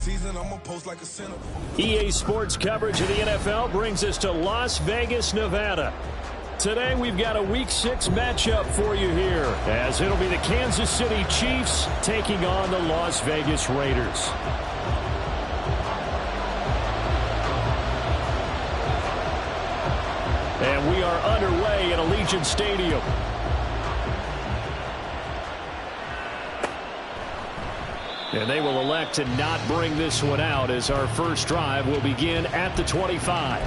Season, I'm gonna post like a center. EA Sports coverage of the NFL brings us to Las Vegas, Nevada. Today we've got a Week 6 matchup for you here, as it'll be the Kansas City Chiefs taking on the Las Vegas Raiders. And we are underway at Allegiant Stadium. And they will elect to not bring this one out, as our first drive will begin at the 25.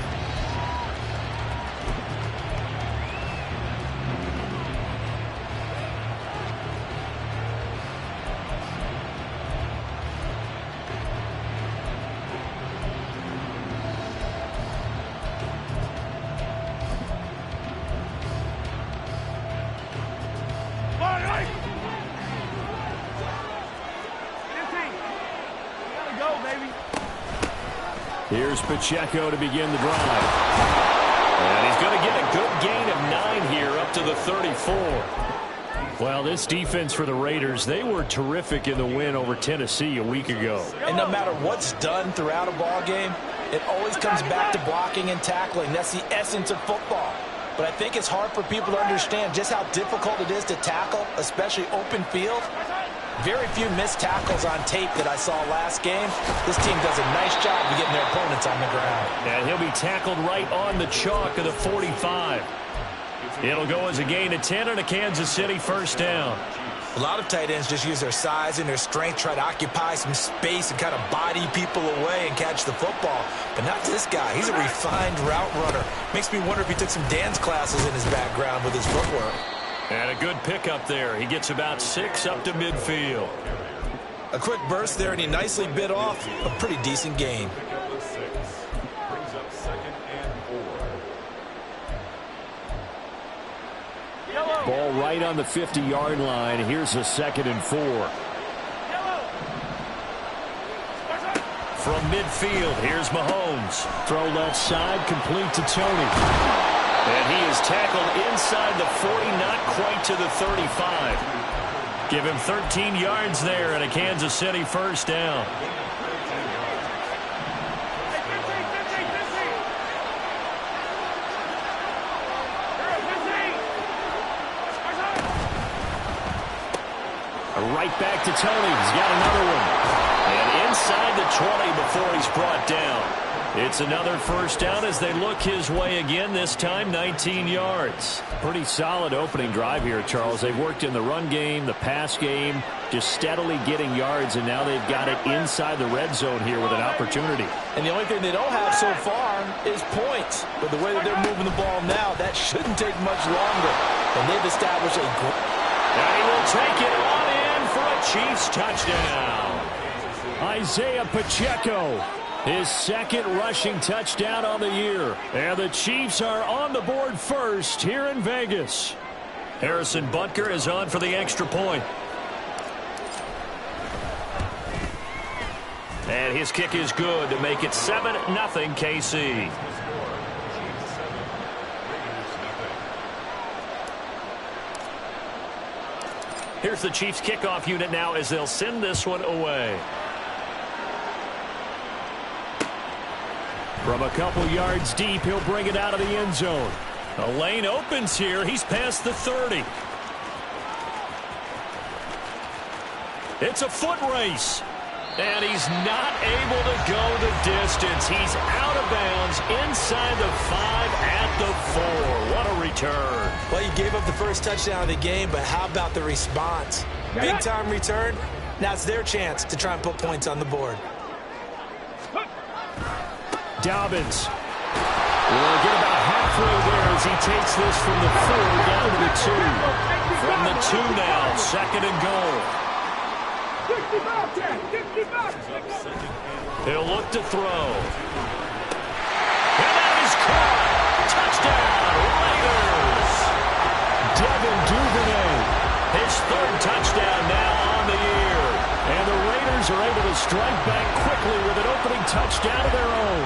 Here's Pacheco to begin the drive. And he's going to get a good gain of 9 here up to the 34. Well, this defense for the Raiders, they were terrific in the win over Tennessee a week ago. And no matter what's done throughout a ball game, it always comes back to blocking and tackling. That's the essence of football. But I think it's hard for people to understand just how difficult it is to tackle, especially open field. Very few missed tackles on tape that I saw last game. This team does a nice job of getting their opponents on the ground. And he'll be tackled right on the chalk of the 45. It'll go as a gain of 10 and a Kansas City first down. A lot of tight ends just use their size and their strength, try to occupy some space and kind of body people away and catch the football. But not this guy. He's a refined route runner. Makes me wonder if he took some dance classes in his background with his footwork. And a good pickup there. He gets about 6 up to midfield. A quick burst there, and he nicely bit off a pretty decent gain. Ball right on the 50-yard line. Here's a 2nd and 4. From midfield, here's Mahomes. Throw left side, complete to Tony. And he is tackled inside the 40, not quite to the 35. Give him 13 yards there and a Kansas City first down. Right back to Tony. He's got another one. And inside the 20 before he's brought down. It's another first down as they look his way again, this time 19 yards. Pretty solid opening drive here, Charles. They've worked in the run game, the pass game, just steadily getting yards, and now they've got it inside the red zone here with an opportunity. And the only thing they don't have so far is points. But the way that they're moving the ball now, that shouldn't take much longer. And they've established a great... And he will take it on in for a Chiefs touchdown. Isaiah Pacheco. His 2nd rushing touchdown on the year. And the Chiefs are on the board first here in Vegas. Harrison Butker is on for the extra point. And his kick is good to make it 7-0 KC. Here's the Chiefs kickoff unit now as they'll send this one away. From a couple yards deep, he'll bring it out of the end zone. A lane opens here. He's past the 30. It's a foot race. And he's not able to go the distance. He's out of bounds inside the 5 at the 4. What a return. Well, he gave up the first touchdown of the game, but how about the response? Big-time return. Now it's their chance to try and put points on the board. Dobbins will get about halfway there as he takes this from the 4 down to the 2. From the 2 now, 2nd and goal. He'll look to throw. And that is caught. Touchdown, Raiders. Devin Duvernay, his 3rd touchdown now on the year. And the Raiders are able to strike back quickly with an opening touchdown of their own.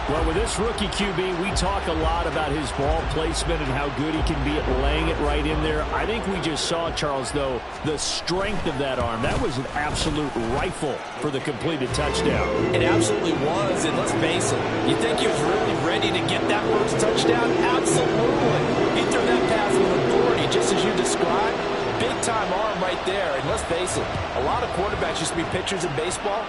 Well, with this rookie QB, we talk a lot about his ball placement and how good he can be at laying it right in there. I think we just saw, Charles, though, the strength of that arm. That was an absolute rifle for the completed touchdown. It absolutely was, and let's face it, you think he was really ready to get that first touchdown? Absolutely. He threw that pass with authority, just as you described. Big-time arm right there, and let's face it, a lot of quarterbacks used to be pitchers in baseball.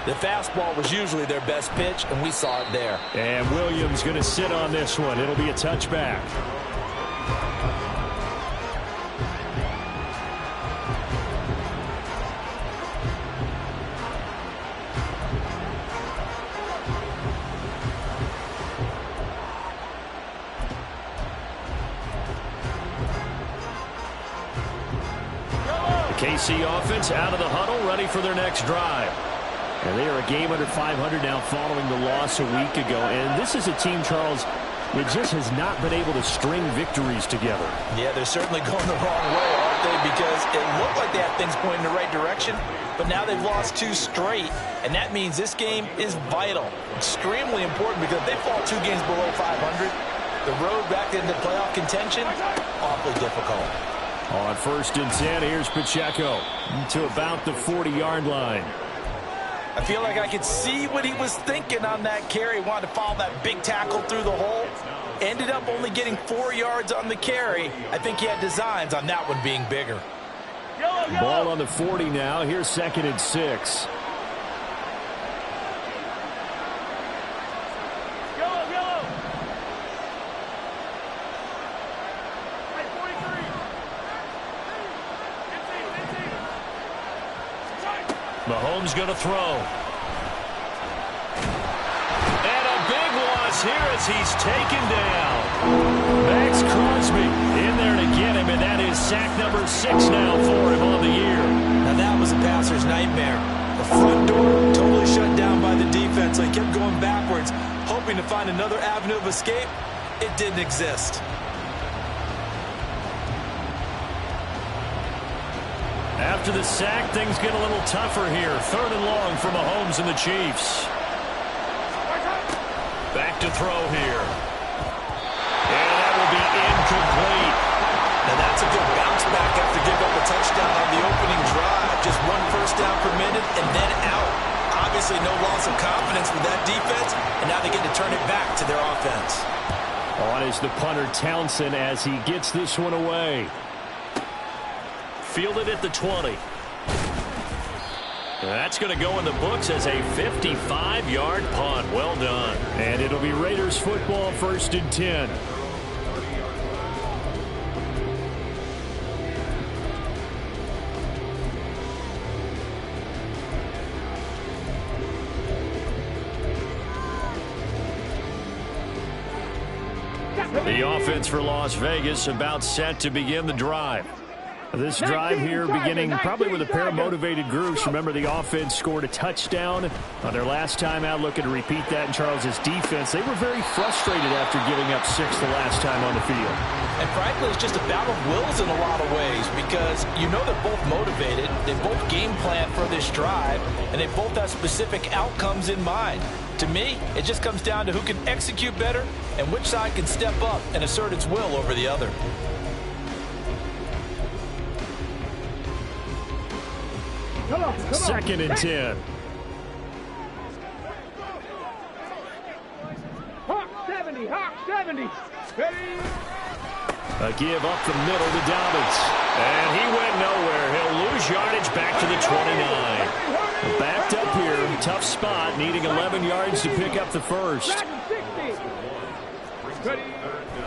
The fastball was usually their best pitch, and we saw it there. And Williams going to sit on this one. It'll be a touchback. The KC offense out of the huddle, ready for their next drive. And they are a game under 500 now following the loss a week ago. And this is a team, Charles, that just has not been able to string victories together. Yeah, they're certainly going the wrong way, aren't they? Because it looked like they had things pointing in the right direction, but now they've lost 2 straight. And that means this game is vital, extremely important, because if they fall 2 games below 500, the road back into playoff contention, awfully difficult. On 1st and 10, here's Pacheco to about the 40-yard line. I feel like I could see what he was thinking on that carry. He wanted to follow that big tackle through the hole. Ended up only getting 4 yards on the carry. I think he had designs on that one being bigger. Ball on the 40 now. Here's 2nd and 6. Mahomes going to throw. And a big loss here as he's taken down. Max Crosby in there to get him, and that is sack number 6 now for him on the year. Now that was a passer's nightmare. The front door totally shut down by the defense, so he kept going backwards, hoping to find another avenue of escape. It didn't exist. After the sack, things get a little tougher here. 3rd and long for Mahomes and the Chiefs. Back to throw here. And that will be incomplete. Now that's a good bounce back after giving up a touchdown on the opening drive. Just 1 first down permitted and then out. Obviously no loss of confidence with that defense, and now they get to turn it back to their offense. On is the punter Townsend as he gets this one away. Fielded at the 20. That's going to go in the books as a 55-yard punt. Well done. And it'll be Raiders football, 1st and 10. The offense for Las Vegas about set to begin the drive. This drive here beginning probably with a pair of motivated groups. Remember, the offense scored a touchdown on their last time out, looking to repeat that in Charles's defense. They were very frustrated after giving up 6 the last time on the field. And frankly, it's just a battle of wills in a lot of ways, because you know they're both motivated, they both game plan for this drive, and they both have specific outcomes in mind. To me, it just comes down to who can execute better and which side can step up and assert its will over the other. 2nd and 10. Hawk 70, Hawk 70. Ready? A give up the middle to Dobbins. And he went nowhere. He'll lose yardage back to the 29. Backed up here. Tough spot. Needing 11 yards to pick up the first.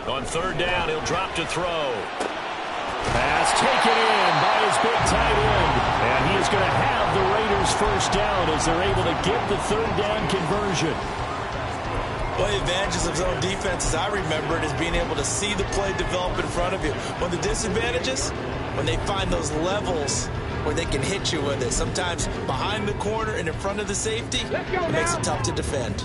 On 3rd down, he'll drop to throw. Pass taken in by his big tight end. And he is going to have the Raiders first down as they're able to get the 3rd down conversion. One of the advantages of zone defense, as I remember it, is being able to see the play develop in front of you. One of the disadvantages, when they find those levels where they can hit you with it. Sometimes behind the corner and in front of the safety, it makes it tough to defend.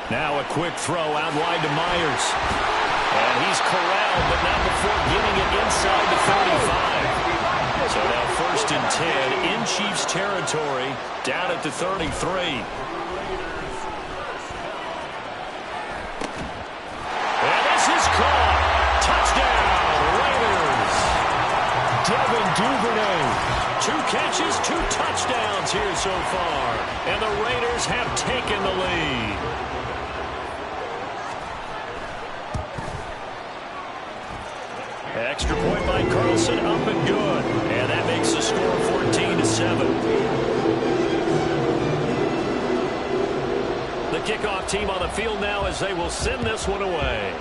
Now a quick throw out wide to Myers. And he's corralled, but not before getting it inside the 35. So now 1st and 10 in Chiefs territory, down at the 33. And this is caught. Touchdown, Raiders. Devin Duvernay. 2 catches, 2 touchdowns here so far. And the Raiders have taken the lead. Extra point by Carlson, up and good. And that makes the score 14-7. The kickoff team on the field now as they will send this one away.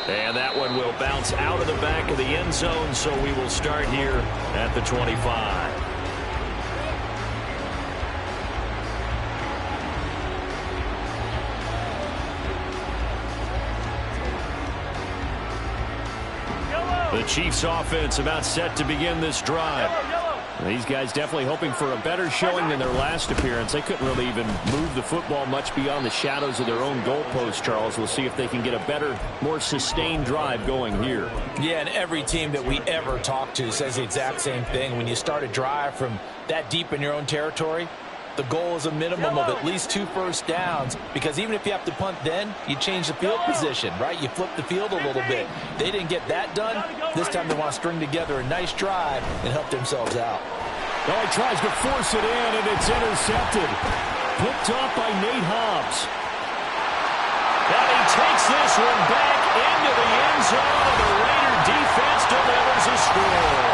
And that one will bounce out of the back of the end zone, so we will start here at the 25. The Chiefs offense about set to begin this drive. These guys definitely hoping for a better showing than their last appearance. They couldn't really even move the football much beyond the shadows of their own goalpost, Charles. We'll see if they can get a better, more sustained drive going here. Yeah, and every team that we ever talk to says the exact same thing. When you start a drive from that deep in your own territory, the goal is a minimum of at least 2 first downs, because even if you have to punt then, you change the field position, right? You flip the field a little bit. They didn't get that done. This time they want to string together a nice drive and help themselves out. Oh, he tries to force it in, and it's intercepted. Picked off by Nate Hobbs. And he takes this one back into the end zone, and the Raider defense delivers a score.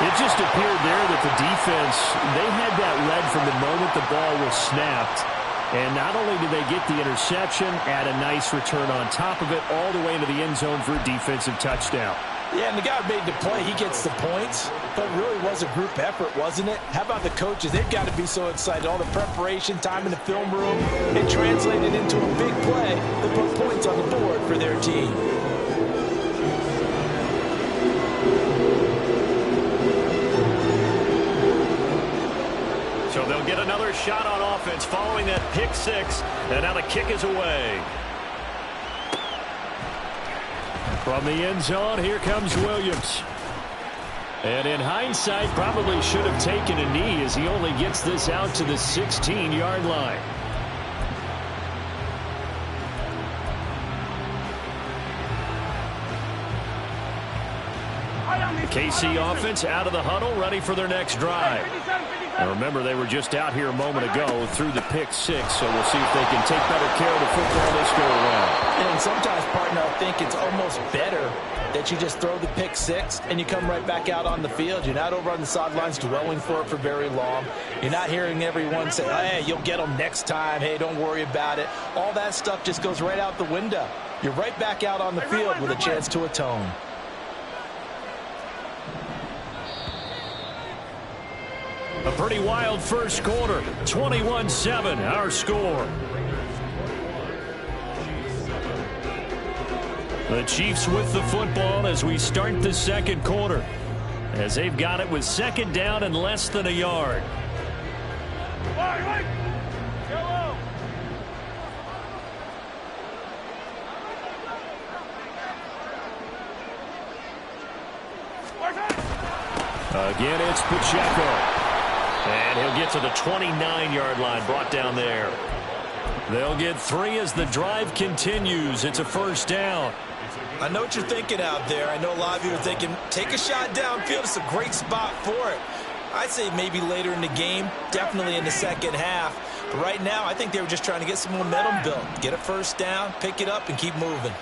It just appeared there that the defense, they had that read from the moment the ball was snapped. And not only did they get the interception, add a nice return on top of it, all the way into the end zone for a defensive touchdown. Yeah, and the guy who made the play, he gets the points. But it really was a group effort, wasn't it? How about the coaches? They've got to be so excited. All the preparation, time in the film room, it translated into a big play that put points on the board for their team. So they'll get another shot on offense following that pick 6. And now the kick is away. From the end zone, here comes Williams. And in hindsight, probably should have taken a knee as he only gets this out to the 16-yard line. KC offense out of the huddle, ready for their next drive. Now remember, they were just out here a moment ago through the pick 6, so we'll see if they can take better care of the football this go around. And sometimes, partner, I think it's almost better that you just throw the pick 6 and you come right back out on the field. You're not over on the sidelines dwelling for it for very long. You're not hearing everyone say, hey, you'll get them next time. Hey, don't worry about it. All that stuff just goes right out the window. You're right back out on the field with a chance to atone. A pretty wild first quarter. 21-7, our score. The Chiefs with the football as we start the second quarter, as they've got it with 2nd down and less than a yard. Again, it's Pacheco. And he'll get to the 29-yard line, brought down there. They'll get 3 as the drive continues. It's a first down. I know what you're thinking out there. I know a lot of you are thinking, take a shot downfield. It's a great spot for it. I'd say maybe later in the game, definitely in the second half. But right now, I think they were just trying to get some momentum built. Get a first down, pick it up, and keep moving.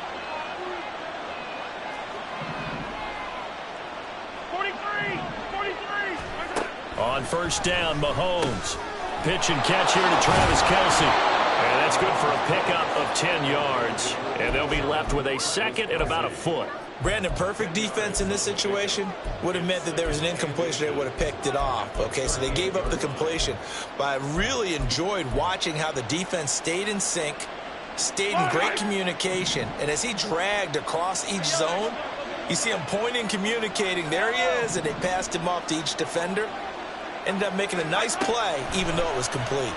On first down, Mahomes. Pitch and catch here to Travis Kelce. And that's good for a pickup of 10 yards. And they'll be left with a 2nd and about a foot. Brandon, perfect defense in this situation would have meant that there was an incompletion. They would have picked it off. Okay, so they gave up the completion. But I really enjoyed watching how the defense stayed in sync, stayed in great communication. And as he dragged across each zone, you see him pointing, communicating. There he is, and they passed him off to each defender. Ended up making a nice play, even though it was complete.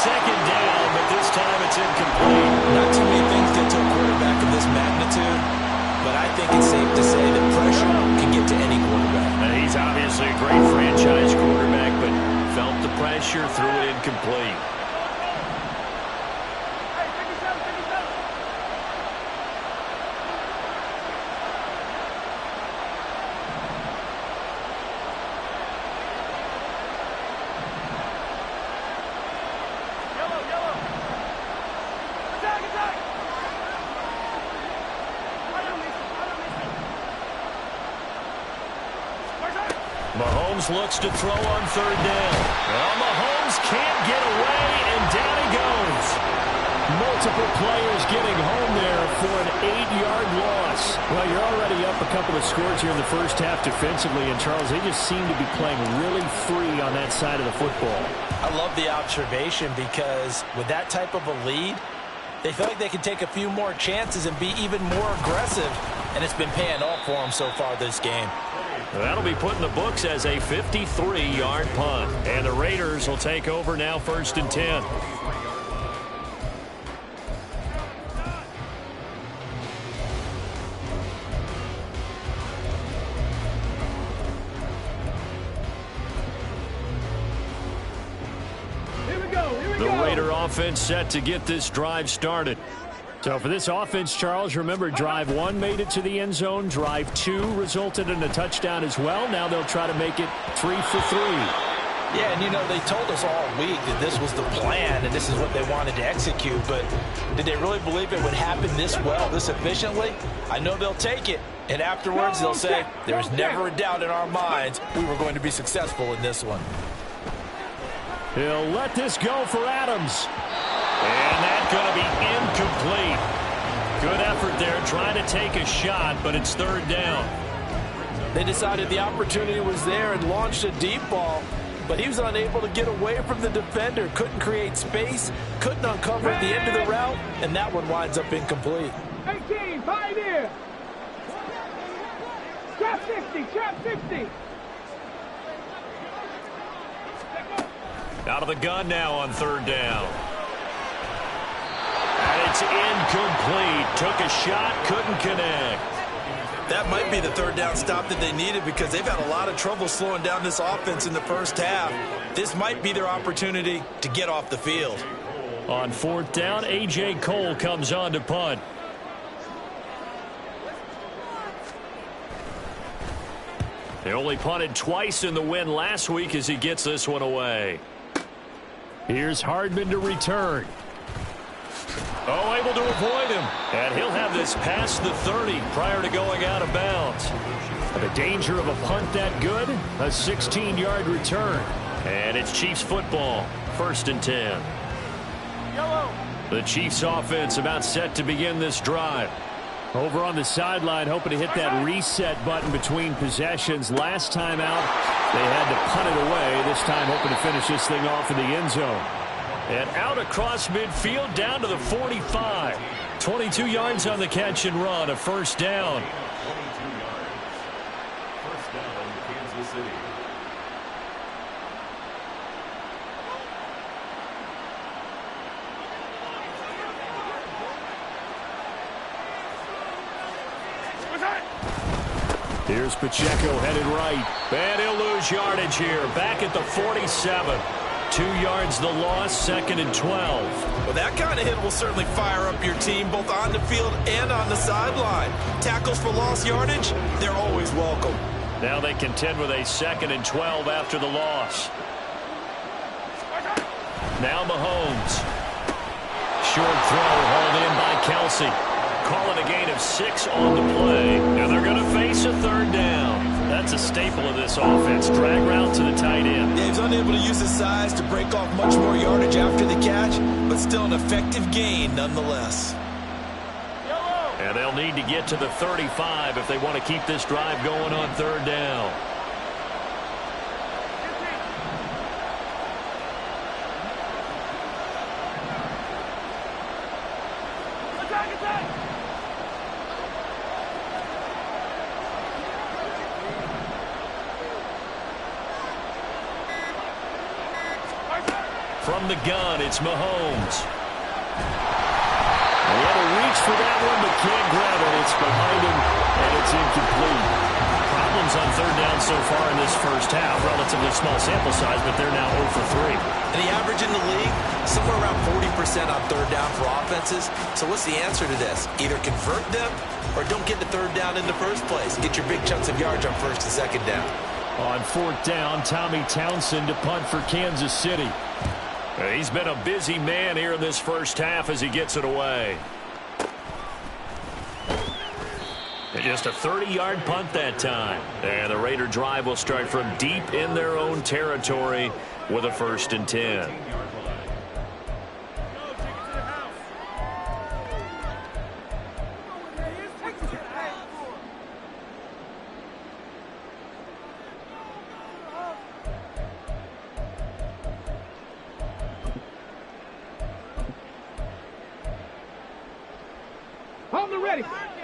second down, but this time it's incomplete. Not too many things get to a quarterback of this magnitude, but I think it's safe to say that pressure can get to any quarterback. He's obviously a great franchise quarterback, but felt the pressure, threw it incomplete. Mahomes looks to throw on third down. Well, Mahomes can't get away, and down he goes. Multiple players getting home there for an 8-yard loss. Well, you're already up a couple of scores here in the first half defensively, and Charles, they just seem to be playing really free on that side of the football. I love the observation because with that type of a lead, they feel like they can take a few more chances and be even more aggressive, and it's been paying off for them so far this game. That'll be put in the books as a 53-yard punt. And the Raiders will take over now, 1st and 10. The Raider offense set to get this drive started. So for this offense, Charles, remember, drive 1 made it to the end zone. Drive 2 resulted in a touchdown as well. Now they'll try to make it 3 for 3. Yeah, and you know, they told us all week that this was the plan and this is what they wanted to execute, but did they really believe it would happen this well, this efficiently? I know they'll take it, and afterwards they'll say, there was never a doubt in our minds we were going to be successful in this one. He'll let this go for Adams. And that's going to be incomplete. Good effort there trying to take a shot, but it's third down. They decided the opportunity was there and launched a deep ball, but he was unable to get away from the defender, couldn't create space, couldn't uncover at the end of the route, and that one winds up incomplete. 18, pioneer. Trap 50, trap 50. Out of the gun now on third down. And it's incomplete. Took a shot, couldn't connect. That might be the third down stop that they needed because they've had a lot of trouble slowing down this offense in the first half. This might be their opportunity to get off the field. On fourth down, A.J. Cole comes on to punt. They only punted twice in the win last week as he gets this one away. Here's Hardman to return. Oh, able to avoid him. And he'll have this past the 30 prior to going out of bounds. The danger of a punt that good, a 16-yard return. And it's Chiefs football, 1st and 10. Yellow. The Chiefs offense about set to begin this drive. Over on the sideline, hoping to hit that reset button between possessions. Last time out, they had to punt it away. This time, hoping to finish this thing off in the end zone. And out across midfield, down to the 45. 22 yards on the catch and run, a first down. 22 yards. First down, Kansas City. Here's Pacheco headed right. And he'll lose yardage here. Back at the 47. 2 yards the loss, 2nd and 12. Well, that kind of hit will certainly fire up your team both on the field and on the sideline. Tackles for lost yardage, they're always welcome. Now they contend with a 2nd and 12 after the loss. Now Mahomes. Short throw hauled in by Kelsey. Calling a gain of 6 on the play. And they're going to face a third down. That's a staple of this offense. Drag route to the tight end. Dave's unable to use his size to break off much more yardage after the catch, but still an effective gain nonetheless. And they'll need to get to the 35 if they want to keep this drive going on third down. From the gun, it's Mahomes. He had to reach for that one, but can't grab it. It's behind him, and it's incomplete. Problems on third down so far in this first half. Relatively small sample size, but they're now 0 for 3. And the average in the league, somewhere around 40% on third down for offenses. So what's the answer to this? Either convert them or don't get the third down in the first place. Get your big chunks of yards on first and second down. On fourth down, Tommy Townsend to punt for Kansas City. He's been a busy man here in this first half as he gets it away. And just a 30-yard punt that time. And the Raider drive will start from deep in their own territory with a 1st and 10.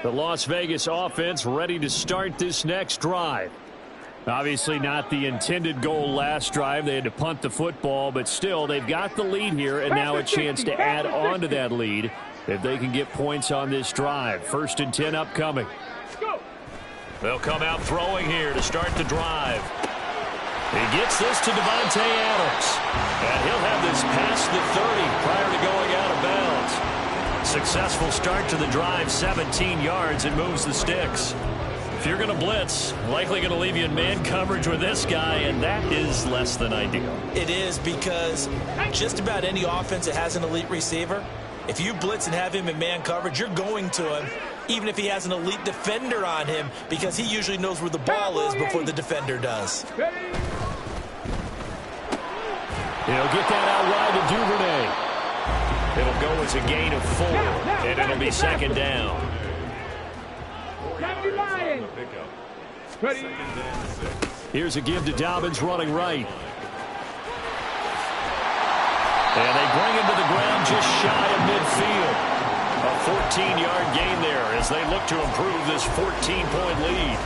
The Las Vegas offense ready to start this next drive. Obviously not the intended goal last drive. They had to punt the football, but still they've got the lead here, and now a chance to add on to that lead if they can get points on this drive. 1st and 10 upcoming. They'll come out throwing here to start the drive. He gets this to Devontae Adams, and he'll have this past the 30 prior to going out of bounds. Successful start to the drive, 17 yards, and moves the sticks. If you're going to blitz, likely going to leave you in man coverage with this guy, and that is less than ideal. It is, because just about any offense that has an elite receiver, if you blitz and have him in man coverage, you're going to him, even if he has an elite defender on him, because he usually knows where the ball is before the defender does. He'll get that out wide to Duvernay. It'll go as a gain of 4, and it'll be 2nd down. Here's a give to Dobbins running right. And they bring him to the ground just shy of midfield. A 14-yard gain there as they look to improve this 14-point lead.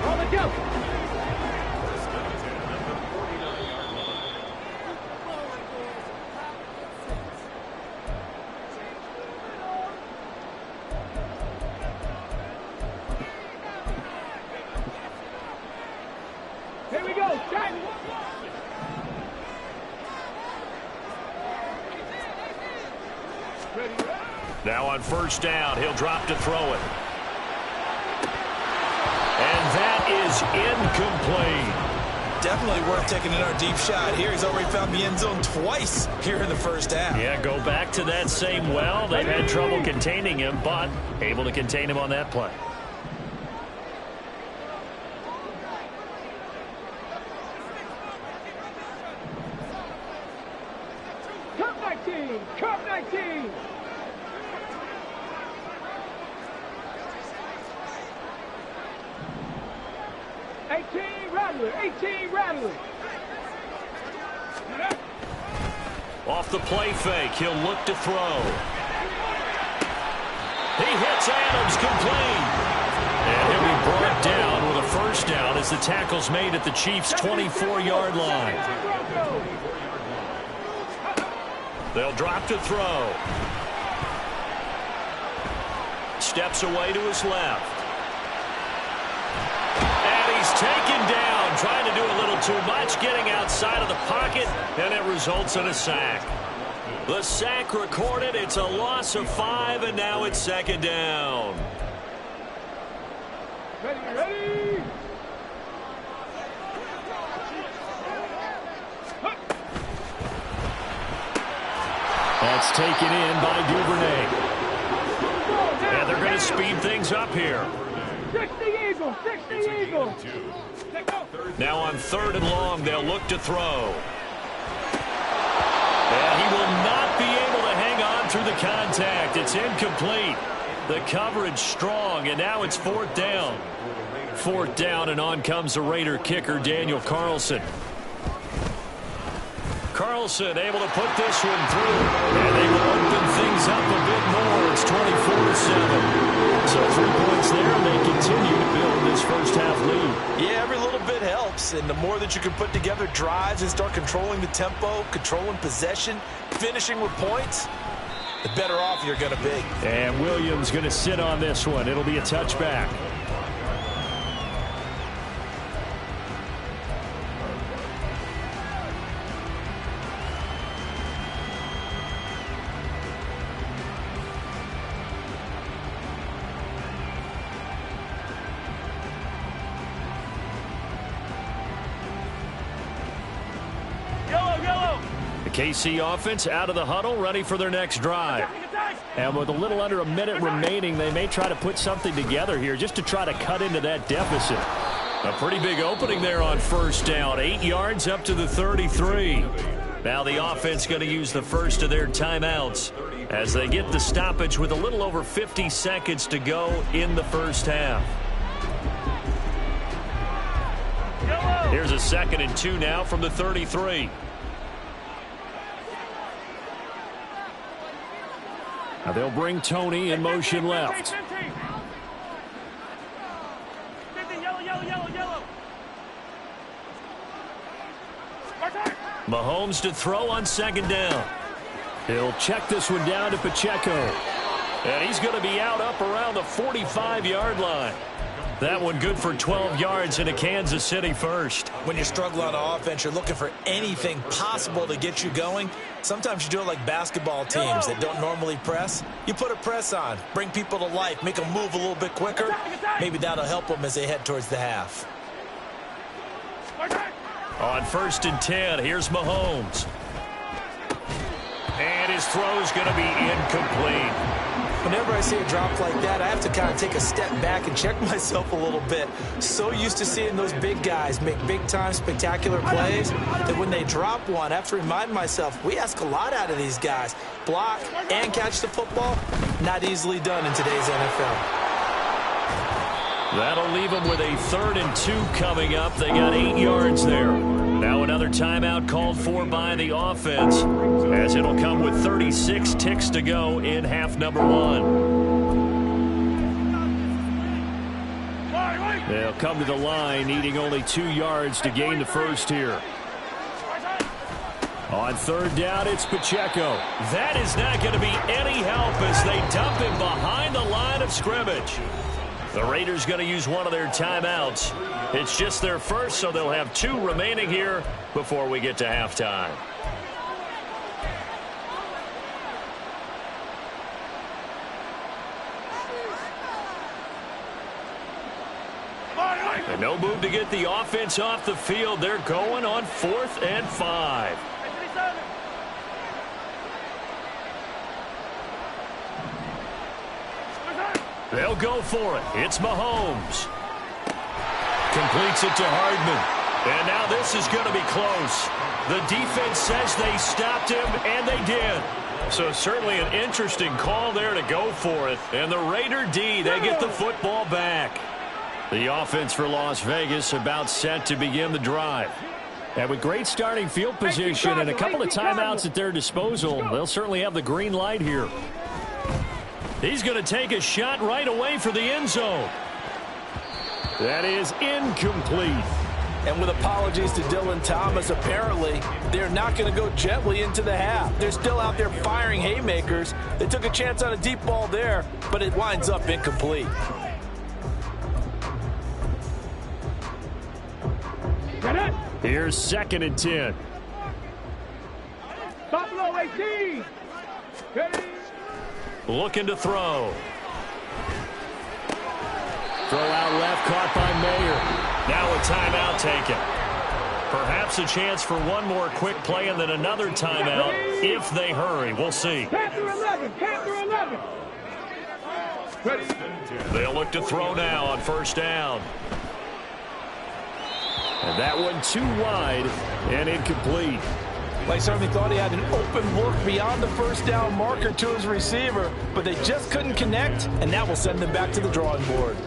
On the go. Now on 1st down, he'll drop to throw it. And that is incomplete. Definitely worth taking another deep shot here. He's already found the end zone twice here in the first half. Yeah, go back to that same well. They've had trouble containing him, but able to contain him on that play. Cup 19. Rattler, 18 Rattler. Off the play fake, he'll look to throw. He hits Adams complete. And he'll be brought down with a 1st down as the tackle's made at the Chiefs' 24-yard line. They'll drop to throw. Steps away to his left. And he's taken down, trying to do a little too much, getting outside of the pocket, and it results in a sack. The sack recorded. It's a loss of 5, and now it's 2nd down. Ready. That's taken in by Duvernay. And they're going to speed things up here. 60 Eagle. Now on 3rd and long, they'll look to throw. And he will not be able to hang on through the contact. It's incomplete. The coverage strong, and now it's 4th down. 4th down, and on comes the Raider kicker, Daniel Carlson. Carlson able to put this one through, and they will open things up a bit more. It's 24-7. So 3 points there, and they continue to build this first half lead. Yeah, every little bit helps, and the more that you can put together drives and start controlling the tempo, controlling possession, finishing with points, the better off you're going to be. And Williams going to sit on this one. It'll be a touchback. KC offense out of the huddle, ready for their next drive. And with a little under a minute remaining, they may try to put something together here just to try to cut into that deficit. A pretty big opening there on first down. 8 yards up to the 33. Now the offense going to use the first of their timeouts as they get the stoppage with a little over 50 seconds to go in the first half. Here's a 2nd and 2 now from the 33. Now they'll bring Tony in motion left. Mahomes to throw on 2nd down. He'll check this one down to Pacheco. And he's going to be out up around the 45-yard line. That one good for 12 yards into Kansas City first. When you struggle on offense, you're looking for anything possible to get you going. Sometimes you do it like basketball teams that don't normally press. You put a press on, bring people to life, make them move a little bit quicker. Maybe that'll help them as they head towards the half. On 1st and 10, here's Mahomes. And his throw's going to be incomplete. Whenever I see a drop like that, I have to kind of take a step back and check myself a little bit. So used to seeing those big guys make big-time spectacular plays that when they drop one, I have to remind myself, we ask a lot out of these guys. Block and catch the football, not easily done in today's NFL. That'll leave them with a 3rd and 2 coming up. They got 8 yards there. Now another timeout called for by the offense as it'll come with 36 ticks to go in half number 1. They'll come to the line needing only 2 yards to gain the first here. On 3rd down, it's Pacheco. That is not going to be any help as they dump him behind the line of scrimmage. The Raiders going to use one of their timeouts. It's just their first, so they'll have 2 remaining here before we get to halftime. And no move to get the offense off the field. They're going on 4th and 5. They'll go for it. It's Mahomes. Completes it to Hardman. And now this is going to be close. The defense says they stopped him, and they did. So certainly an interesting call there to go for it. And the Raider D, they get the football back. The offense for Las Vegas about set to begin the drive. And with great starting field position and a couple of timeouts at their disposal, they'll certainly have the green light here. He's going to take a shot right away for the end zone. That is incomplete. And with apologies to Dylan Thomas, apparently they're not going to go gently into the half. They're still out there firing haymakers. They took a chance on a deep ball there, but it winds up incomplete. Here's 2nd and 10. Buffalo 18. Looking to throw. Throw out left, caught by Mayer. Now a timeout taken. Perhaps a chance for one more quick play and then another timeout if they hurry. We'll see. Panther 11. Panther 11. Ready. They'll look to throw now on 1st down. And that one too wide and incomplete. They certainly thought he had an open look beyond the 1st down marker to his receiver, but they just couldn't connect, and that will send them back to the drawing board.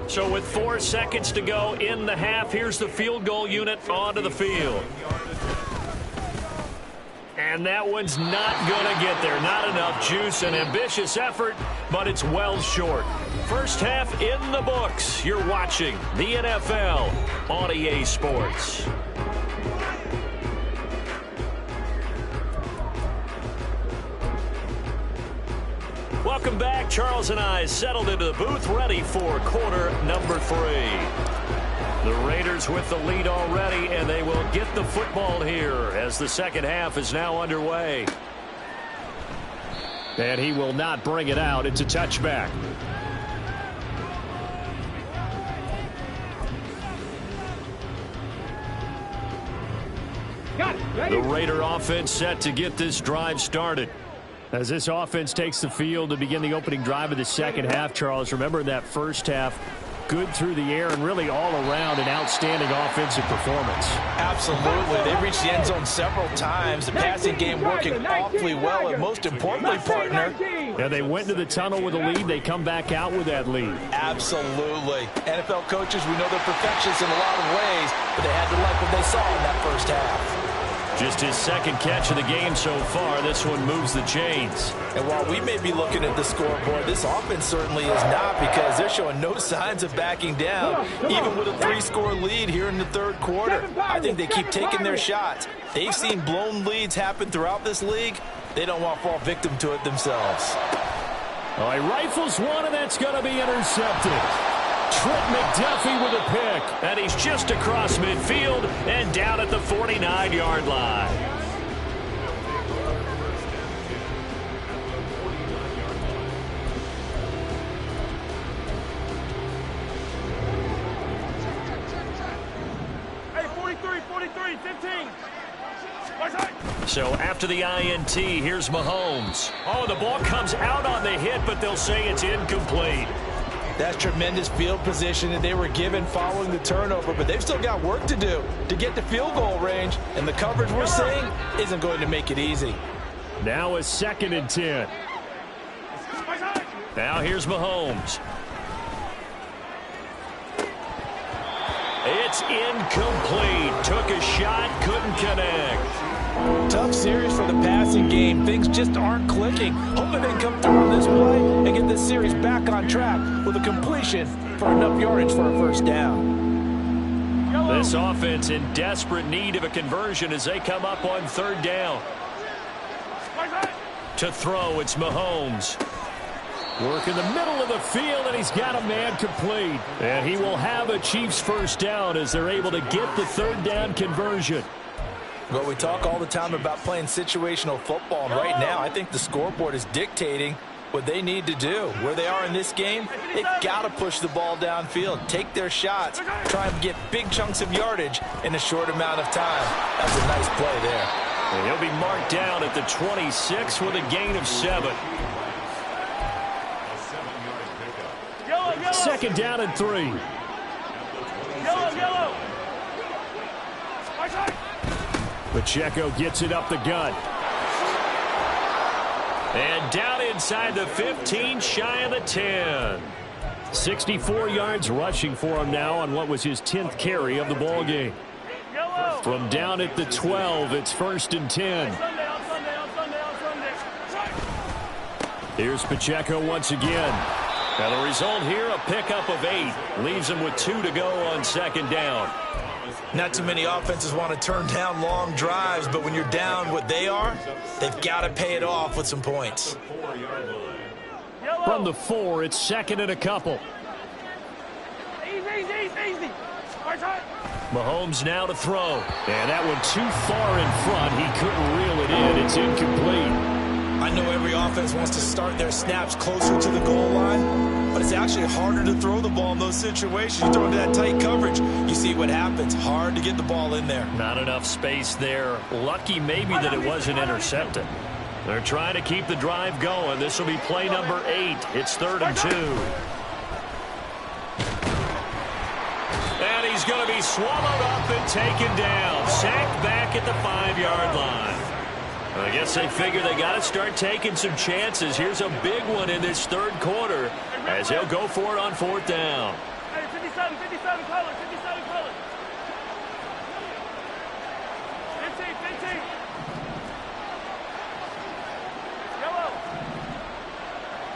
So with 4 seconds to go in the half, here's the field goal unit onto the field. And that one's not going to get there. Not enough juice. An ambitious effort, but it's well short. First half in the books. You're watching the NFL on EA Sports. Welcome back. Charles and I settled into the booth, ready for quarter number 3. The Raiders with the lead already, and they will get the football here as the second half is now underway. And he will not bring it out. It's a touchback. The Raider offense set to get this drive started. As this offense takes the field to begin the opening drive of the second half, Charles, remember that first half, good through the air and really all around an outstanding offensive performance. Absolutely. They reached the end zone several times. The passing game working awfully well, and most importantly, partner. Yeah, they went into the tunnel with a lead. They come back out with that lead. Absolutely. NFL coaches, we know they're perfectionists in a lot of ways, but they had to like what they saw in that first half. Just his second catch of the game so far. This one moves the chains. And while we may be looking at the scoreboard, this offense certainly is not, because they're showing no signs of backing down, even with a 3-score lead here in the third quarter. I think they keep taking their shots. They've seen blown leads happen throughout this league. They don't want to fall victim to it themselves. All right, rifles one, and that's going to be intercepted. Trent McDuffie with a pick, and he's just across midfield and down at the 49-yard line. Hey, 43, 15. So after the INT, here's Mahomes. Oh, the ball comes out on the hit, but they'll say it's incomplete. That's tremendous field position that they were given following the turnover, but they've still got work to do to get to field goal range, and the coverage we're seeing isn't going to make it easy. Now a 2nd and 10. Now here's Mahomes. It's incomplete. Took a shot, couldn't connect. Tough series for the passing game. Things just aren't clicking. Hoping they can come through on this play and get this series back on track with a completion for enough yardage for a first down. This offense in desperate need of a conversion as they come up on 3rd down. To throw, it's Mahomes. Work in the middle of the field, and he's got a man complete. And he will have a Chiefs first down as they're able to get the 3rd down conversion. Well, we talk all the time about playing situational football, and right now I think the scoreboard is dictating what they need to do. Where they are in this game, they've got to push the ball downfield, take their shots, try and get big chunks of yardage in a short amount of time. That's a nice play there. And he'll be marked down at the 26 with a gain of 7. 2nd down and 3. Pacheco gets it up the gut. And down inside the 15, shy of the 10. 64 yards rushing for him now on what was his 10th carry of the ball game. From down at the 12, it's 1st and 10. Here's Pacheco once again. Now the result here, a pickup of 8. Leaves him with 2 to go on 2nd down. Not too many offenses want to turn down long drives, but when you're down what they are, they've got to pay it off with some points. From the 4, it's 2nd and a couple. Easy. Mahomes now to throw. And that one too far in front. He couldn't reel it in. It's incomplete. I know every offense wants to start their snaps closer to the goal line, but it's actually harder to throw the ball in those situations. You throw into that tight coverage, you see what happens. Hard to get the ball in there. Not enough space there. Lucky maybe that it wasn't intercepted. They're trying to keep the drive going. This will be play number 8. It's 3rd and 2. And he's going to be swallowed up and taken down. Sacked back at the 5-yard line. I guess they figure they got to start taking some chances. Here's a big one in this 3rd quarter as they'll go for it on 4th down. Hey, 57, color. 15. Yellow.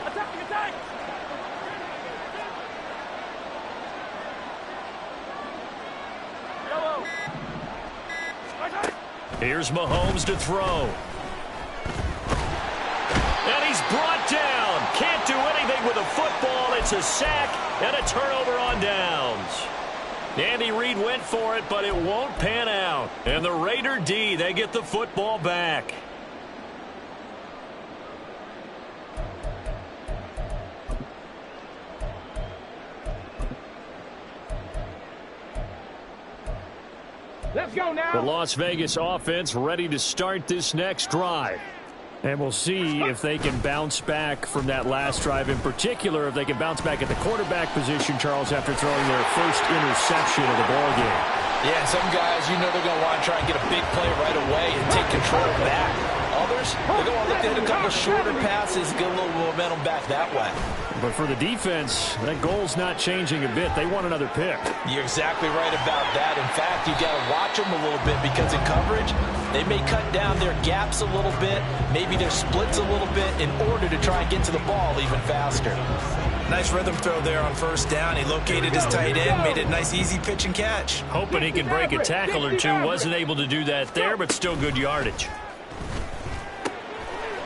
Attack. Here's Mahomes to throw. And he's brought down. Can't do anything with a football. It's a sack and a turnover on downs. Andy Reid went for it, but it won't pan out. And the Raider D, they get the football back. Let's go now. The Las Vegas offense ready to start this next drive. And we'll see if they can bounce back from that last drive. In particular, if they can bounce back at the quarterback position, Charles, after throwing their first interception of the ballgame. Yeah, some guys, you know they're going to want to try and get a big play right away and take control back. Others, they're going to look to hit a couple shorter passes, get a little momentum back that way. But for the defense, that goal's not changing a bit. They want another pick. You're exactly right about that. In fact, you got to watch them a little bit because in coverage, they may cut down their gaps a little bit, maybe their splits a little bit in order to try and get to the ball even faster. Nice rhythm throw there on first down. He located his tight end, made it a nice easy pitch and catch. Hoping he can break a tackle or two. Wasn't able to do that there, but still good yardage.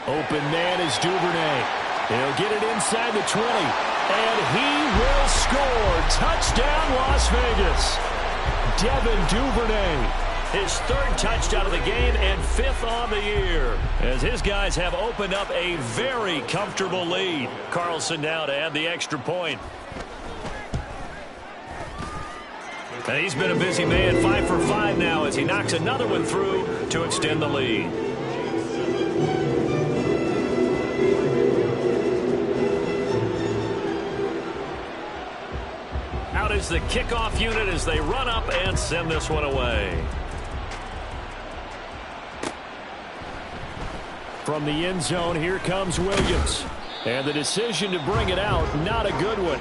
Open man is Duvernay. He'll get it inside the 20. And he will score. Touchdown, Las Vegas. Devin Duvernay. His third touchdown of the game and fifth on the year. As his guys have opened up a very comfortable lead. Carlson now to add the extra point. And he's been a busy man, 5 for 5 now as he knocks another one through to extend the lead. Out is the kickoff unit as they run up and send this one away. From the end zone, here comes Williams. And the decision to bring it out, not a good one.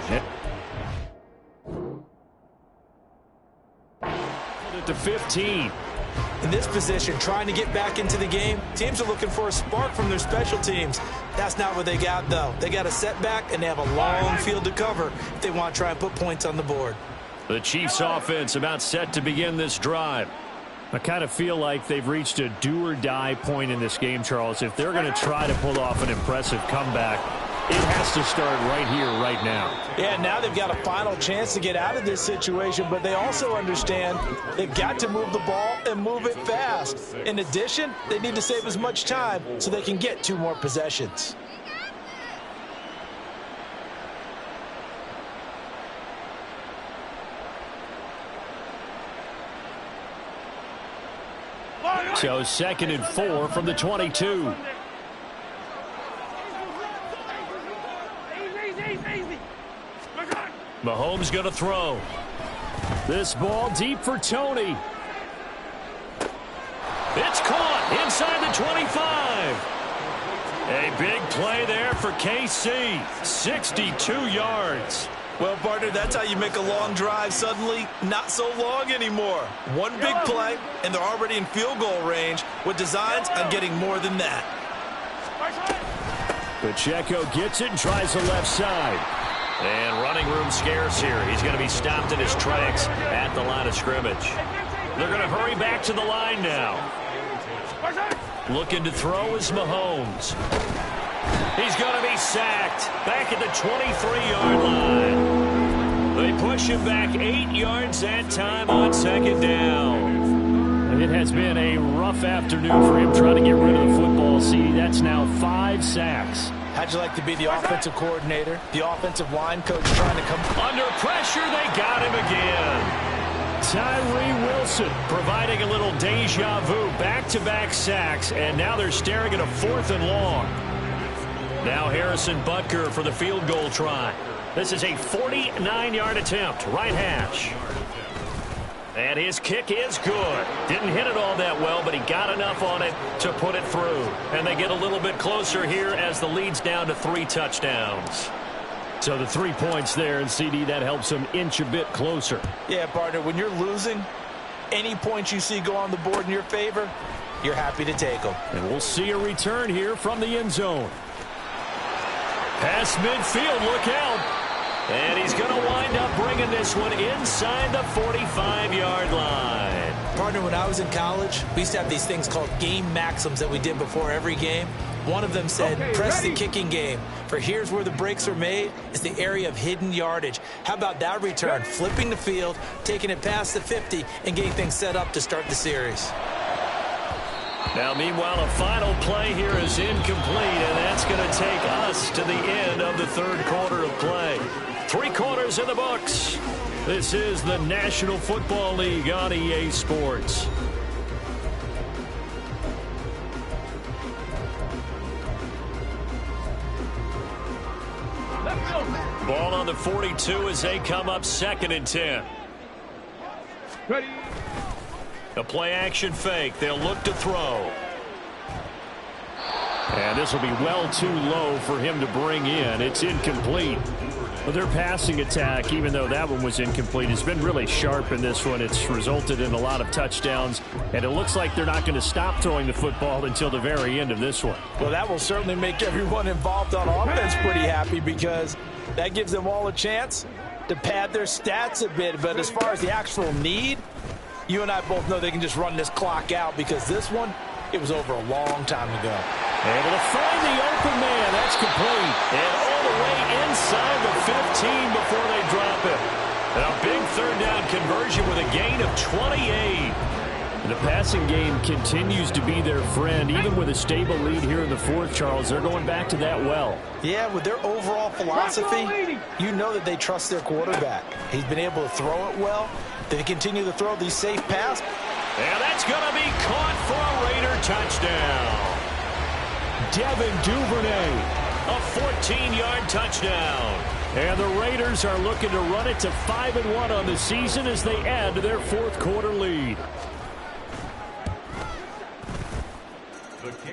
At the 15. In this position, trying to get back into the game, teams are looking for a spark from their special teams. That's not what they got, though. They got a setback, and they have a long field to cover if they want to try and put points on the board. The Chiefs offense about set to begin this drive. I kind of feel like they've reached a do-or-die point in this game, Charles. If they're going to try to pull off an impressive comeback, it has to start right here, right now. Yeah, now they've got a final chance to get out of this situation, but they also understand they've got to move the ball and move it fast. In addition, they need to save as much time so they can get 2 more possessions. So 2nd and 4 from the 22. Mahomes going to throw. This ball deep for Tony. It's caught inside the 25. A big play there for KC. 62 yards. Well, partner, that's how you make a long drive suddenly not so long anymore. One big play, and they're already in field goal range with designs on getting more than that. Pacheco gets it and tries the left side. And running room scarce here. He's going to be stopped in his tracks at the line of scrimmage. They're going to hurry back to the line now. Looking to throw is Mahomes. He's going to be sacked back at the 23-yard line. They push him back 8 yards that time on 2nd down. It has been a rough afternoon for him trying to get rid of the football. See, that's now 5 sacks. How'd you like to be the offensive coordinator, the offensive line coach trying to come under pressure? They got him again. Tyree Wilson providing a little deja vu, back-to-back sacks, and now they're staring at a 4th and long. Now Harrison Butker for the field goal try. This is a 49-yard attempt, right hash. And his kick is good. Didn't hit it all that well, but he got enough on it to put it through. And they get a little bit closer here as the lead's down to 3 touchdowns. So the 3 points there, and CD, that helps them inch a bit closer. Yeah, partner, when you're losing, any points you see go on the board in your favor, you're happy to take them. And we'll see a return here from the end zone. Past midfield, look out. And he's going to wind up bringing this one inside the 45-yard line. Partner, when I was in college, we used to have these things called game maxims that we did before every game. One of them said, press the kicking game. For here's where the breaks are made. It's the area of hidden yardage. How about that return? Flipping the field, taking it past the 50, and getting things set up to start the series. Now, meanwhile, a final play here is incomplete, and that's going to take us to the end of the third quarter of play. 3 quarters in the books. This is the National Football League on EA Sports. Ball on the 42 as they come up 2nd and 10. Ready. A play action fake. They'll look to throw. And this will be well too low for him to bring in. It's incomplete. But their passing attack, even though that one was incomplete, has been really sharp in this one. It's resulted in a lot of touchdowns, and it looks like they're not going to stop throwing the football until the very end of this one. Well, that will certainly make everyone involved on offense pretty happy, because that gives them all a chance to pad their stats a bit. But as far as the actual need, you and I both know they can just run this clock out, because this one, it was over a long time ago. Able to find the open man. That's complete. And all the way inside the 15 before they drop it. And a big third down conversion with a gain of 28. The passing game continues to be their friend. Even with a stable lead here in the fourth, Charles, they're going back to that well. Yeah, with their overall philosophy, you know that they trust their quarterback. He's been able to throw it well. They continue to throw these safe passes. And that's going to be caught for a Raider touchdown. Devin Duvernay, a 14-yard touchdown. And the Raiders are looking to run it to 5-1 on the season as they add to their fourth quarter lead.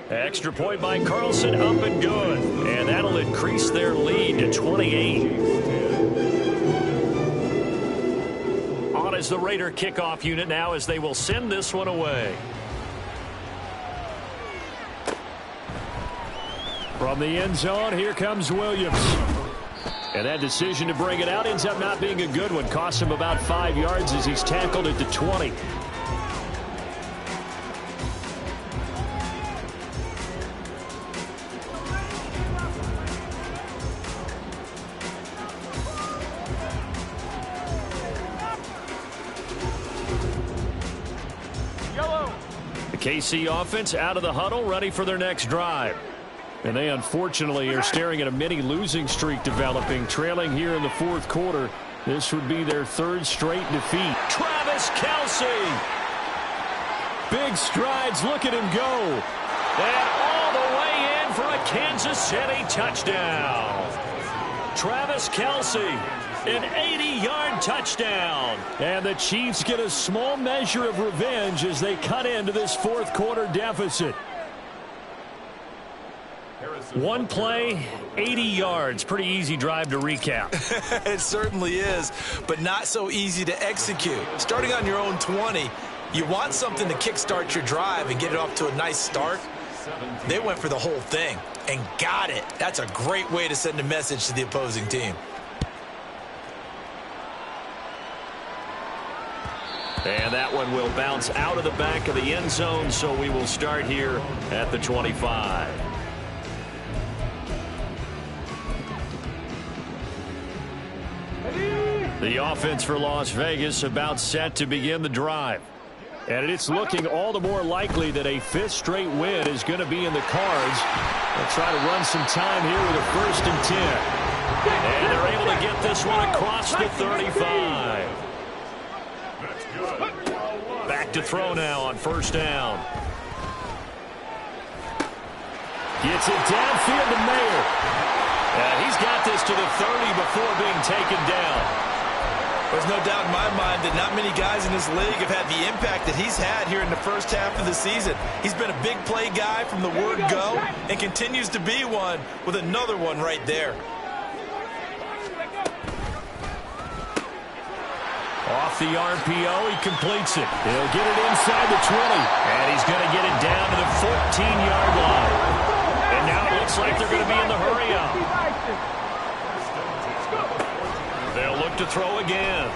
Extra point by Carlson, up and good. And that'll increase their lead to 28. On is the Raider kickoff unit now as they will send this one away. From the end zone, here comes Williams. And that decision to bring it out ends up not being a good one. Cost him about 5 yards as he's tackled at the 20. The KC offense out of the huddle, ready for their next drive. And they unfortunately are staring at a mini losing streak developing, trailing here in the fourth quarter. This would be their 3rd straight defeat. Travis Kelce. Big strides. Look at him go. And all the way in for a Kansas City touchdown. Travis Kelce, an 80-yard touchdown. And the Chiefs get a small measure of revenge as they cut into this fourth quarter deficit. One play, 80 yards. Pretty easy drive to recap. It certainly is, but not so easy to execute. Starting on your own 20, you want something to kickstart your drive and get it off to a nice start. They went for the whole thing and got it. That's a great way to send a message to the opposing team. And that one will bounce out of the back of the end zone, so we will start here at the 25. The offense for Las Vegas about set to begin the drive. And it's looking all the more likely that a 5th straight win is going to be in the cards. They'll try to run some time here with a 1st and 10. And they're able to get this one across the 35. Back to throw now on 1st down. Gets it downfield to Mayer. He's got this to the 30 before being taken down. There's no doubt in my mind that not many guys in this league have had the impact that he's had here in the first half of the season. He's been a big play guy from the word go and continues to be one with another one right there. Off the RPO, he completes it. He'll get it inside the 20. And he's going to get it down to the 14-yard line. And now it looks like they're going to be in the hurry-up. They'll look to throw again.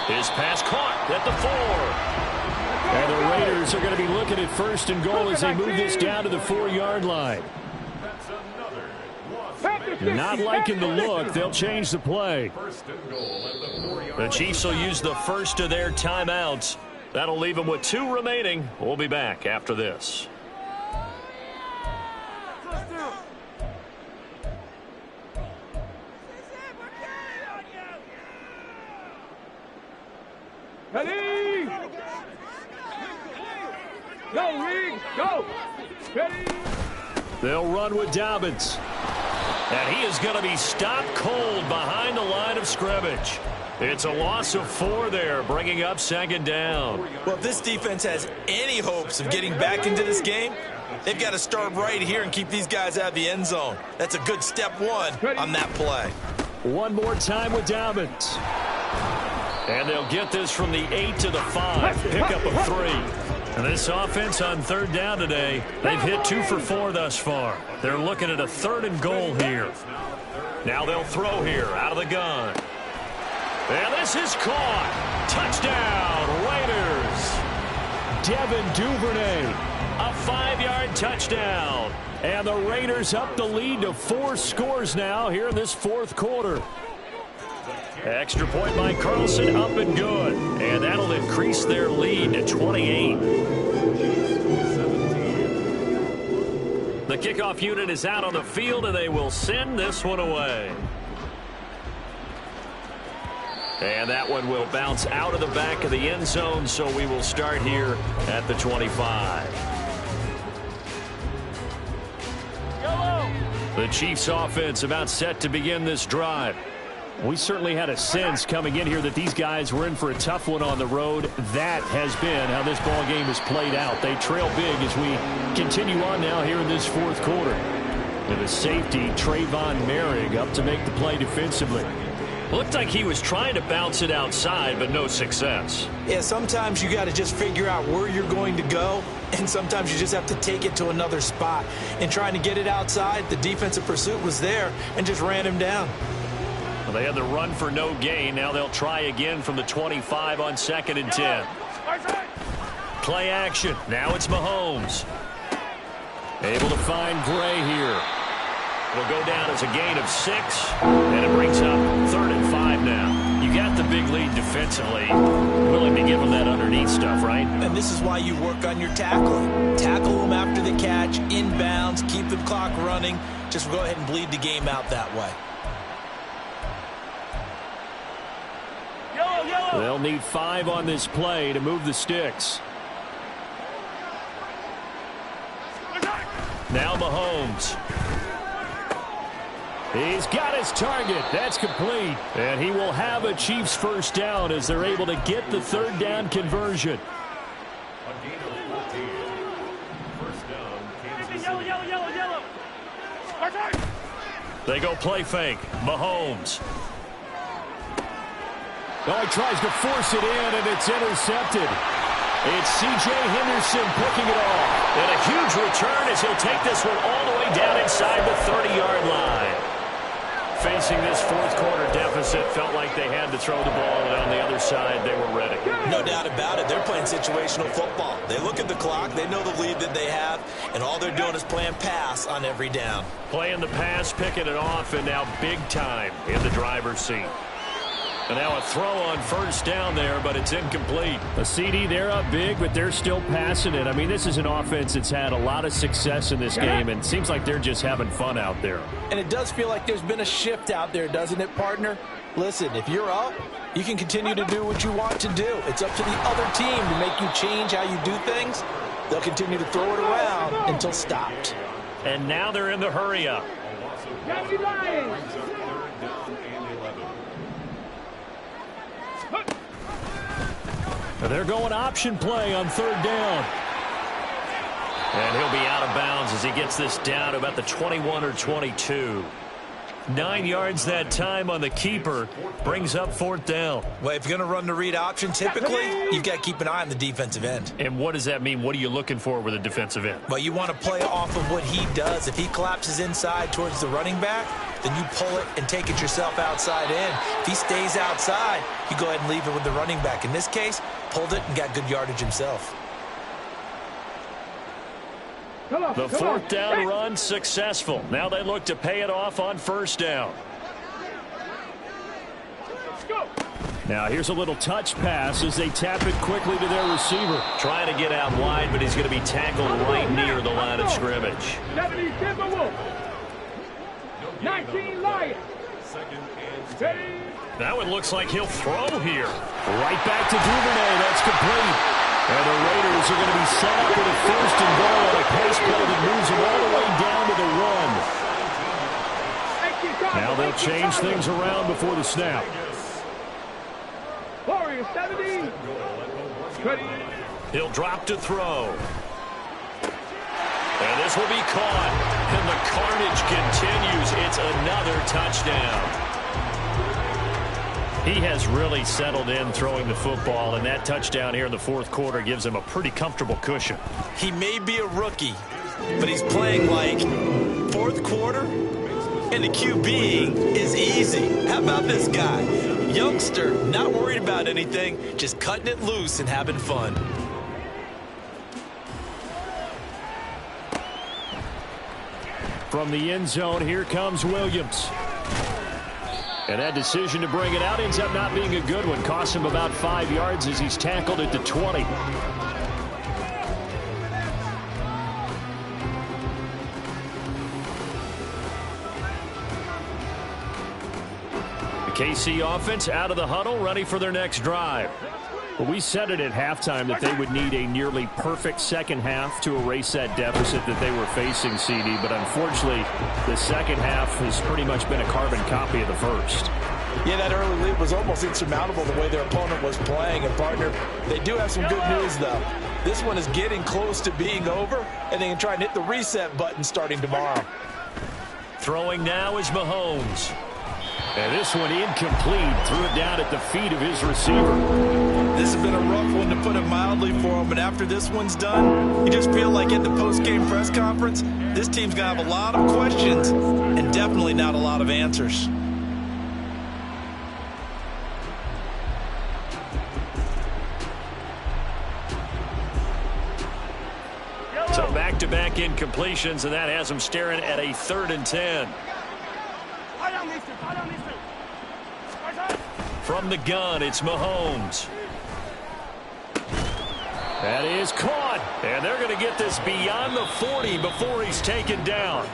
His pass caught at the 4. And the Raiders are going to be looking at 1st and goal as they move this down to the 4-yard line. Not liking the look. They'll change the play. The Chiefs will use the first of their timeouts. That'll leave them with 2 remaining. We'll be back after this. Ready? Go, Reed, go! Ready? They'll run with Dobbins. And he is going to be stopped cold behind the line of scrimmage. It's a loss of 4 there, bringing up 2nd down. Well, if this defense has any hopes of getting back into this game, they've got to start right here and keep these guys out of the end zone. That's a good step 1 on that play. One more time with Dobbins. And they'll get this from the 8 to the 5. Pickup of 3. And this offense on 3rd down today, they've hit 2 for 4 thus far. They're looking at a 3rd and goal here. Now they'll throw here out of the gun. And this is caught. Touchdown, Raiders. Devin Duvernay, a 5-yard touchdown. And the Raiders up the lead to 4 scores now here in this 4th quarter. Extra point by Carlson, up and good. And that'll increase their lead to 28. The kickoff unit is out on the field, and they will send this one away. And that one will bounce out of the back of the end zone, so we will start here at the 25. The Chiefs offense about set to begin this drive. We certainly had a sense coming in here that these guys were in for a tough one on the road. That has been how this ball game has played out. They trail big as we continue on now here in this 4th quarter. With a safety, Trayvon Merrick up to make the play defensively. Looked like he was trying to bounce it outside, but no success. Yeah, sometimes you got to just figure out where you're going to go, and sometimes you just have to take it to another spot. And trying to get it outside, the defensive pursuit was there and just ran him down. Well, they had the run for no gain. Now they'll try again from the 25 on 2nd and 10. Play action. Now it's Mahomes. Able to find Gray here. It'll go down as a gain of 6, and it brings up 3rd and 5 now. You got the big lead defensively. Willing to give them that underneath stuff, right? And this is why you work on your tackling. Tackle them after the catch, inbounds, keep the clock running. Just go ahead and bleed the game out that way. They'll need 5 on this play to move the sticks. Now Mahomes. He's got his target. That's complete. And he will have a Chiefs 1st down as they're able to get the 3rd down conversion. They go play fake. Mahomes. Oh, he tries to force it in, and it's intercepted. It's C.J. Henderson picking it off. And a huge return as he'll take this one all the way down inside the 30-yard line. Facing this 4th quarter deficit, felt like they had to throw the ball, and on the other side, they were ready. No doubt about it. They're playing situational football. They look at the clock. They know the lead that they have, and all they're doing is playing pass on every down. Playing the pass, picking it off, and now big time in the driver's seat. And now a throw on 1st down there, but it's incomplete. A CD, they're up big, but they're still passing it. I mean, this is an offense that's had a lot of success in this game, and it seems like they're just having fun out there. And it does feel like there's been a shift out there, doesn't it, partner? Listen, if you're up, you can continue to do what you want to do. It's up to the other team to make you change how you do things. They'll continue to throw it around until stopped. And now they're in the hurry-up. They're going option play on 3rd down. And he'll be out of bounds as he gets this down to about the 21 or 22. 9 yards that time on the keeper. Brings up 4th down. Well, if you're going to run the read option, typically, you've got to keep an eye on the defensive end. And what does that mean? What are you looking for with a defensive end? Well, you want to play off of what he does. If he collapses inside towards the running back, then you pull it and take it yourself outside in. If he stays outside, you go ahead and leave it with the running back. In this case, pulled it and got good yardage himself. The fourth down run successful. Now they look to pay it off on first down. Now here's a little touch pass as they tap it quickly to their receiver. Trying to get out wide, but he's going to be tackled right near the line of scrimmage. 70 Timberwolves. 19 Lions. That one looks like he'll throw here. Right back to Duvernay. That's complete. And the Raiders are going to be set up with a first and goal on a pass play that moves them all the way down to the run. Now they'll change things around before the snap. Warriors 70. He'll drop to throw. And this will be caught. And the carnage continues. It's another touchdown. He has really settled in throwing the football, and that touchdown here in the fourth quarter gives him a pretty comfortable cushion. He may be a rookie, but he's playing like fourth quarter, and the QBing is easy. How about this guy? Youngster, not worried about anything, just cutting it loose and having fun. From the end zone, here comes Williams. And that decision to bring it out ends up not being a good one. Costs him about 5 yards as he's tackled at the 20. The KC offense out of the huddle, ready for their next drive. Well, we said it at halftime that they would need a nearly perfect second half to erase that deficit that they were facing, CD. But unfortunately, the second half has pretty much been a carbon copy of the first. Yeah, that early lead was almost insurmountable the way their opponent was playing. And, partner, they do have some good news, though. This one is getting close to being over, and they can try and hit the reset button starting tomorrow. Throwing now is Mahomes. And this one incomplete. Threw it down at the feet of his receiver. This has been a rough one, to put it mildly, for him. But after this one's done, you just feel like at the post-game press conference, this team's going to have a lot of questions and definitely not a lot of answers. So back-to-back incompletions, and that has them staring at a 3rd and 10. From the gun, it's Mahomes. That is caught. And they're going to get this beyond the 40 before he's taken down.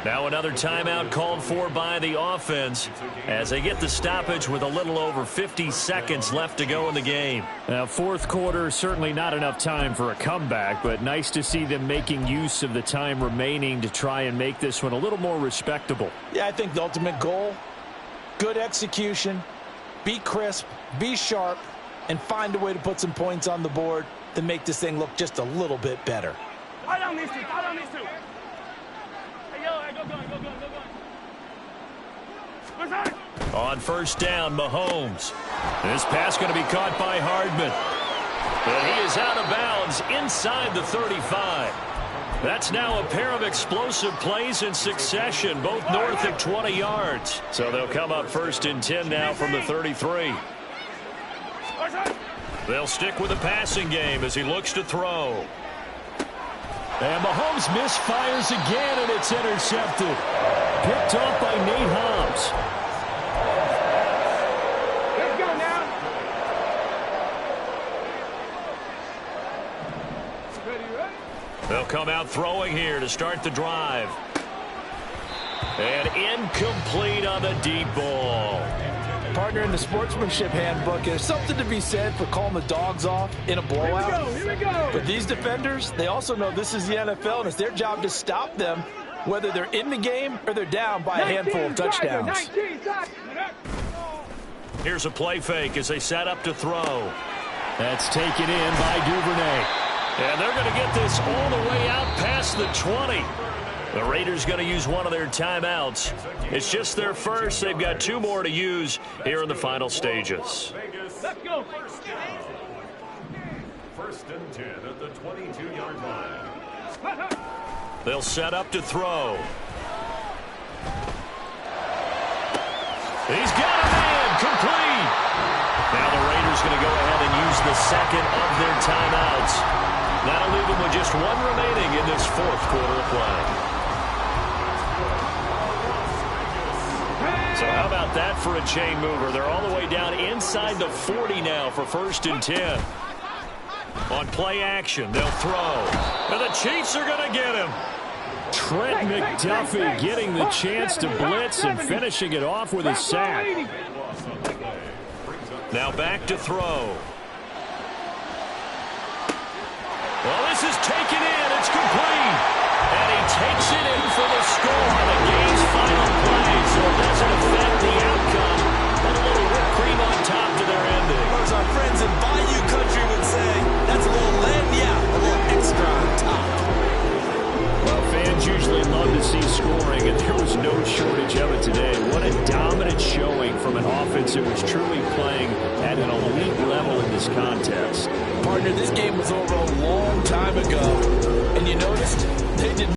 Now another timeout called for by the offense as they get the stoppage with a little over 50 seconds left to go in the game. Now, fourth quarter, certainly not enough time for a comeback, but nice to see them making use of the time remaining to try and make this one a little more respectable. Yeah, I think the ultimate goal, good execution, be crisp, be sharp, and find a way to put some points on the board to make this thing look just a little bit better. I don't need to. Hey, go. On first down, Mahomes. This pass going to be caught by Hardman. And he is out of bounds inside the 35. That's now a pair of explosive plays in succession, both north of 20 yards. So they'll come up 1st and 10 now from the 33. They'll stick with the passing game as he looks to throw. And Mahomes misfires again, and it's intercepted. Picked off by Nate Hobbs. Let's go now. Ready? They'll come out throwing here to start the drive. And incomplete on the deep ball. Partner, in the sportsmanship handbook, there's something to be said for calling the dogs off in a blowout. Here we go. But these defenders, they also know this is the NFL, and it's their job to stop them, whether they're in the game or they're down by a handful of touchdowns. Here's a play fake as they set up to throw. That's taken in by Duvernay. And they're going to get this all the way out past the 20. The Raiders going to use one of their timeouts. It's just their first. They've got 2 more to use here in the final stages. Let's go. 1st and 10 at the 22-yard line. They'll set up to throw. He's got a man, complete. Now the Raiders going to go ahead and use the second of their timeouts. That'll leave them with just one remaining in this fourth quarter of play. So how about that for a chain mover? They're all the way down inside the 40 now for 1st and 10. On play action, they'll throw. And the Chiefs are going to get him. Trent McDuffie getting the chance to blitz and finishing it off with a sack. Now back to throw. Well, this is taken in. It's complete. And he takes it in for the score on the game's final play. So it doesn't affect the outcome. But a little whipped cream on top to their ending. Or as our friends in Bayou Country would say, that's a little lagniappe, a little extra on top. Well, fans usually love to see scoring, and there was no shortage of it today. What a dominant showing from an offense that was truly playing at an elite level in this contest. Partner, this game was over a long time ago, and you noticed they did